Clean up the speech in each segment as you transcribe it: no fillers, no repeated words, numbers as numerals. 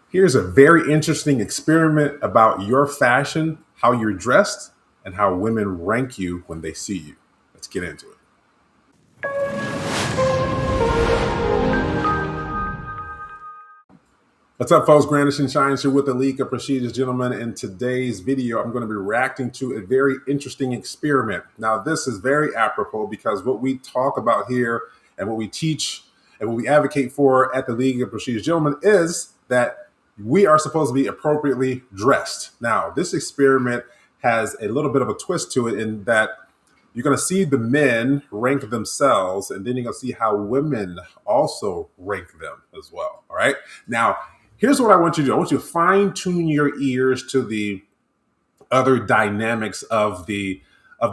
Here's a very interesting experiment about your fashion, how you're dressed, and how women rank you when they see you. Let's get into it. What's up, folks? Granison Shines here with the League of Prestigious Gentlemen. In today's video, I'm going to be reacting to a very interesting experiment. Now, this is very apropos because what we talk about here and what we teach and what we advocate for at the League of Prestigious Gentlemen is that we are supposed to be appropriately dressed. Now, this experiment has a little bit of a twist to it in that you're going to see the men rank themselves, and then you're going to see how women also rank them as well. All right. Now, here's what I want you to do. I want you to fine tune your ears to the other dynamics of the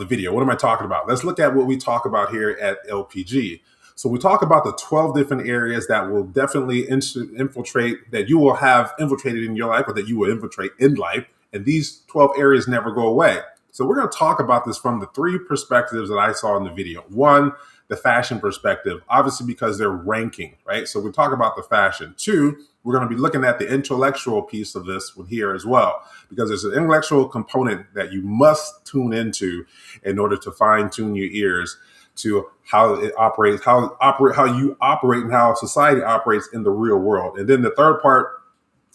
video. What am I talking about? Let's look at what we talk about here at LPG. So we talk about the 12 different areas that will definitely infiltrate, that you will have infiltrated in your life, or that you will infiltrate in life. And these 12 areas never go away. So we're going to talk about this from the three perspectives that I saw in the video. One, the fashion perspective, obviously because they're ranking, right? So we talk about the fashion. Two, we're going to be looking at the intellectual piece of this one here as well, because there's an intellectual component that you must tune into in order to fine tune your ears to how it operates, how you operate and how society operates in the real world. And then the third part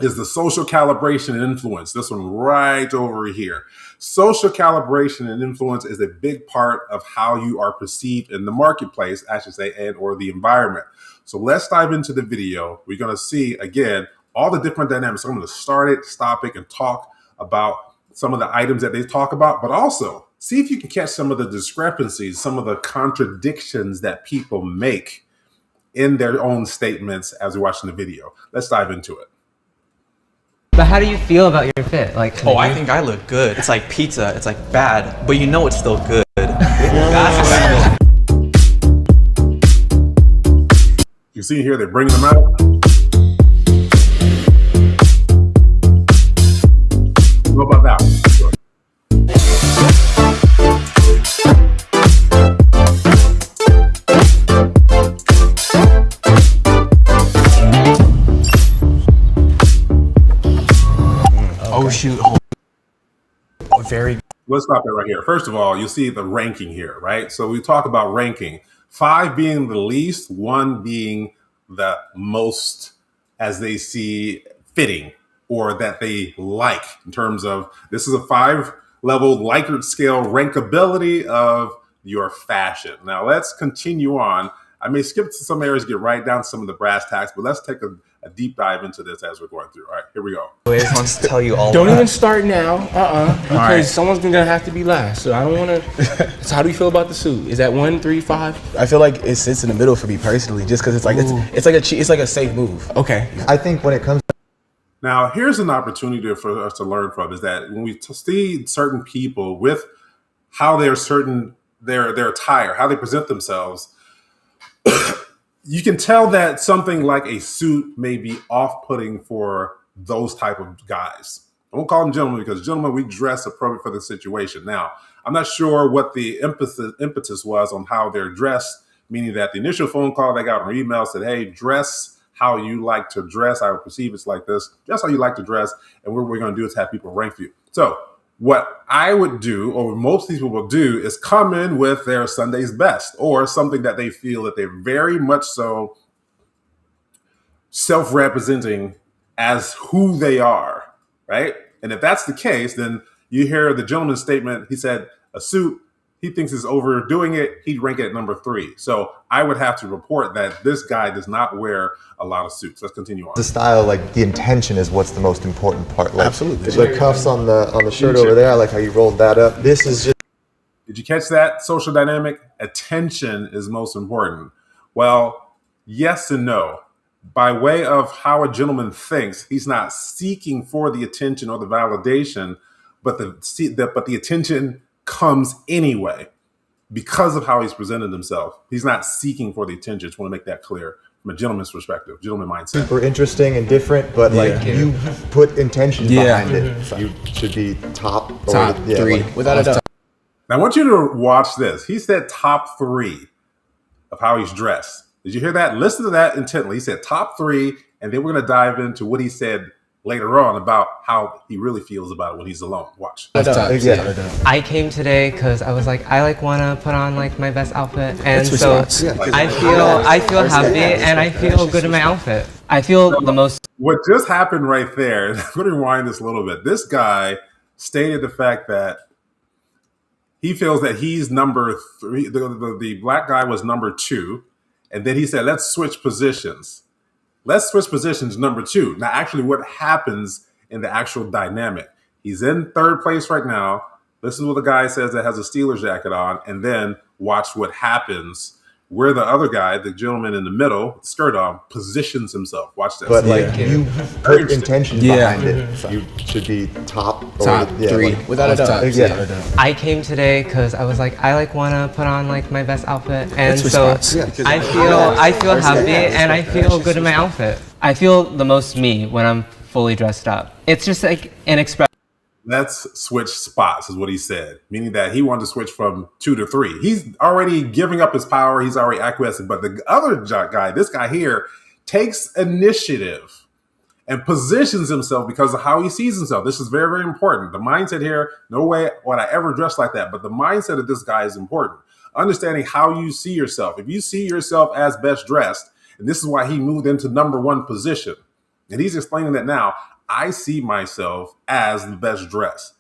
is the social calibration and influence. This one right over here. Social calibration and influence is a big part of how you are perceived in the marketplace, I should say, and or the environment. So let's dive into the video. We're going to see, again, all the different dynamics. I'm going to start it, stop it, and talk about some of the items that they talk about, but also see if you can catch some of the discrepancies, some of the contradictions that people make in their own statements as we're watching the video. Let's dive into it. But how do you feel about your fit? Like, I think I look good. It's like pizza. It's like bad, but you know it's still good. You see here, they're bringing them out. What about that one? Oh shoot! Very. Let's stop it right here. First of all, you'll see the ranking here, right? So we talk about ranking. 5 being the least, 1 being the most, as they see fitting or that they like, in terms of this is a 5-level Likert scale rankability of your fashion. Now let's continue on. I may skip to some areas, get right down some of the brass tacks, but let's take a deep dive into this as we're going through. All right, here we go. I just want to tell you all. Don't even start now, because someone's gonna have to be last. So I don't want to. So how do you feel about the suit? Is that 1, 3, 5? I feel like it sits in the middle for me personally, just because it's like it's like a safe move. Okay. I think when it comes. Now, here's an opportunity for us to learn from is that when we see certain people with how their attire, how they present themselves, you can tell that something like a suit may be off-putting for those type of guys. I won't call them gentlemen because gentlemen, we dress appropriate for the situation. Now, I'm not sure what the impetus was on how they're dressed, meaning that the initial phone call they got or email said, hey, dress how you like to dress. I would perceive it's like this. Dress how you like to dress. And what we're going to do is have people rank you. So what I would do, or most people will do, is come in with their Sunday's best or something that they feel that they're very much so self-representing as who they are, right? And if that's the case, then you hear the gentleman's statement. He said a suit, he thinks is overdoing it. He'd rank it at number 3. So I would have to report that this guy does not wear a lot of suits. Let's continue on. The style, like the intention is what's the most important part. Like, Absolutely. The cuffs on the shirt over there, I like how you rolled that up. This is just. Did you catch that social dynamic? Attention is most important. Well, yes and no. By way of how a gentleman thinks, he's not seeking for the attention or the validation, but the attention comes anyway because of how he's presented himself. He's not seeking for the attention. Just want to make that clear from a gentleman's perspective, gentleman mindset. Super interesting and different, but like you put intention behind it. You should be top 3, without a doubt. Now I want you to watch this. He said top 3 of how he's dressed. Did you hear that? Listen to that intently. He said top 3, and then we're going to dive into what he said later on about how he really feels about it when he's alone. Watch. I came today because I was like, I want to put on like my best outfit, and so I feel happy and I feel good in my outfit. I feel the most. What just happened right there, I'm going to rewind this a little bit. This guy stated the fact that he feels that he's number 3. The black guy was number 2. And then he said, let's switch positions. Let's switch positions, number 2. Now, actually, what happens in the actual dynamic? He's in 3rd place right now. Listen to what the guy says that has a Steelers jacket on, and then watch what happens where the other guy, the gentleman in the middle, with the skirt on, positions himself. Watch this. But you put intention behind it. You should be top 3 without a doubt. I came today because I was like, I want to put on like my best outfit, and so I feel happy and I feel good in my outfit. I feel the most me when I'm fully dressed up. It's just like an expression. Let's switch spots, is what he said, meaning that he wanted to switch from 2 to 3. He's already giving up his power. He's already acquiescing. But the other guy, this guy here, takes initiative and positions himself because of how he sees himself. This is very, very important. The mindset here, no way would I ever dress like that. But the mindset of this guy is important. Understanding how you see yourself. If you see yourself as best dressed, and this is why he moved into number 1 position. And he's explaining that now. I see myself as the best dressed.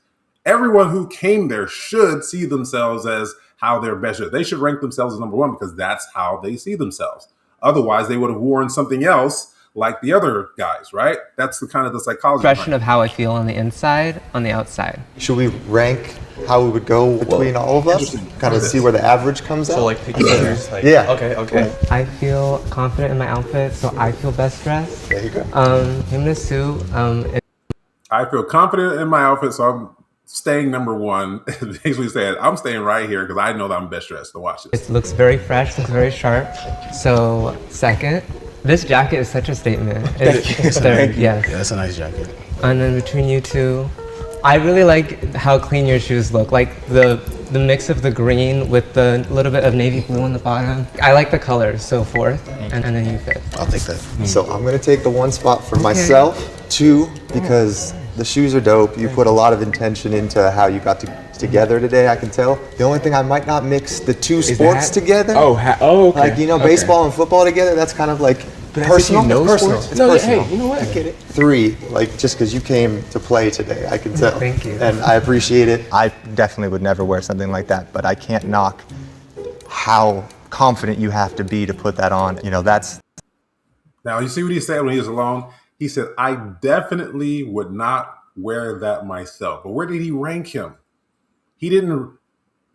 Everyone who came there should see themselves as how they're best dressed. They should rank themselves as number 1 because that's how they see themselves. Otherwise, they would have worn something else like the other guys, right? That's the kind of the psychology. Expression of how I feel on the inside, on the outside. Should we rank how we would go between all of us? Kind of see where the average comes out? So like pick each other's. Like, Yeah. Okay. I feel confident in my outfit, so I feel best dressed. There you go. Him in a suit. I feel confident in my outfit, so I'm staying number 1. Basically saying, I'm staying right here because I know that I'm best dressed. To watch this. It looks very fresh, looks very sharp. So second, this jacket is such a statement. It's third, yes. Yeah, that's a nice jacket. And then between you two, I really like how clean your shoes look. Like the mix of the green with the little bit of navy blue on the bottom. I like the colors, so 4th, and then you 5th. I'll take that. So I'm going to take the 1 spot for myself. 2, because the shoes are dope. You put a lot of intention into how you got together today, I can tell. The only thing, I might not mix the 2 sports together. Okay. Like, baseball and football together, that's kind of like personal. It's personal. It's personal. Hey, you know what? I get it. 3, like just because you came to play today, I can tell. Thank you. And I appreciate it. I definitely would never wear something like that, but I can't knock how confident you have to be to put that on. That's... Now, you see what he said when he was alone? He said, I definitely would not wear that myself. But where did he rank him? He didn't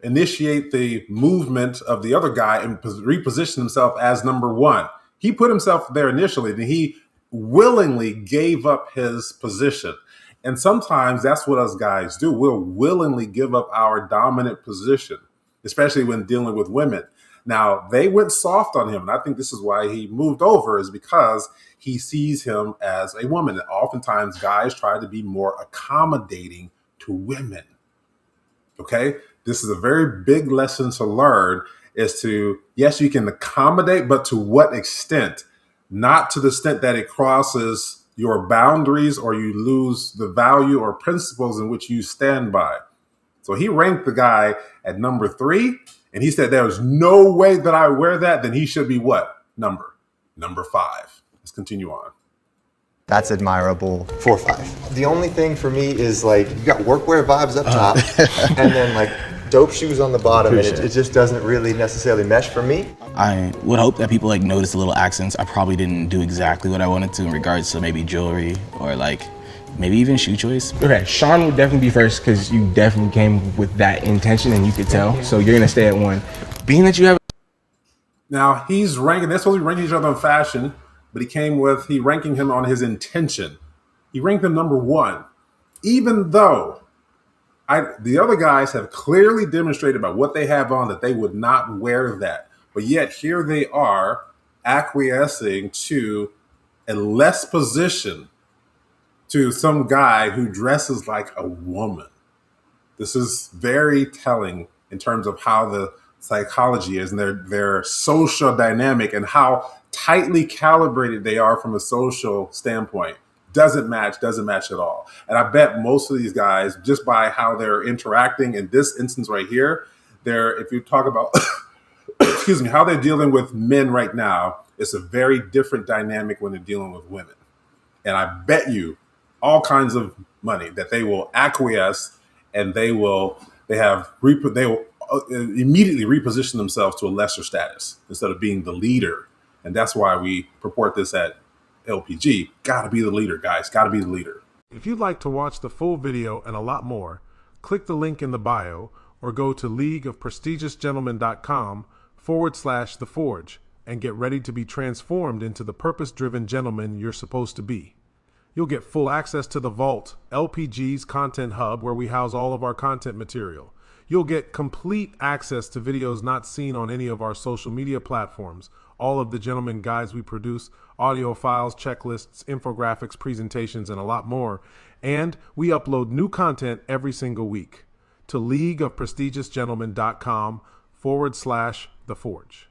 initiate the movement of the other guy and reposition himself as number 1. He put himself there initially, then he willingly gave up his position. And sometimes that's what us guys do. We'll willingly give up our dominant position, especially when dealing with women. Now, they went soft on him, and I think this is why he moved over, is because he sees him as a woman. And oftentimes, guys try to be more accommodating to women. Okay? This is a very big lesson to learn, is to, yes, you can accommodate, but to what extent? Not to the extent that it crosses your boundaries or you lose the value or principles in which you stand by. So he ranked the guy at number 3, and he said there's no way that I wear that. Then he should be what? Number 5. Let's continue on. That's admirable. 4 or 5. The only thing for me is like you got workwear vibes up top, and then like dope shoes on the bottom, and it just doesn't really necessarily mesh for me. I would hope that people notice the little accents. I probably didn't do exactly what I wanted to in regards to maybe jewelry or maybe even shoe choice. Okay, Sean would definitely be first because you definitely came with that intention and you could tell. So you're gonna stay at 1. Being that you have... Now he's ranking, they're supposed to be ranking each other on fashion, but he ranking him on his intention. He ranked him number 1, even though the other guys have clearly demonstrated by what they have on that they would not wear that. But yet here they are acquiescing to a less position to some guy who dresses like a woman. This is very telling in terms of how the psychology is and their social dynamic and how tightly calibrated they are from a social standpoint. doesn't match at all. And I bet most of these guys, just by how they're interacting in this instance right here, if you talk about, excuse me, how they're dealing with men right now, it's a very different dynamic when they're dealing with women. And I bet you all kinds of money that they will acquiesce, and they will immediately reposition themselves to a lesser status instead of being the leader. And that's why we purport this at LPG. Gotta be the leader, guys. Gotta be the leader. If you'd like to watch the full video and a lot more, click the link in the bio or go to leagueofprestigiousgentlemen.com/The Forge and get ready to be transformed into the purpose-driven gentleman you're supposed to be. You'll get full access to the Vault, LPG's content hub, where we house all of our content material. You'll get complete access to videos not seen on any of our social media platforms, all of the gentleman guides we produce, audio files, checklists, infographics, presentations, and a lot more. And we upload new content every single week to leagueofprestigiousgentlemen.com/The Forge.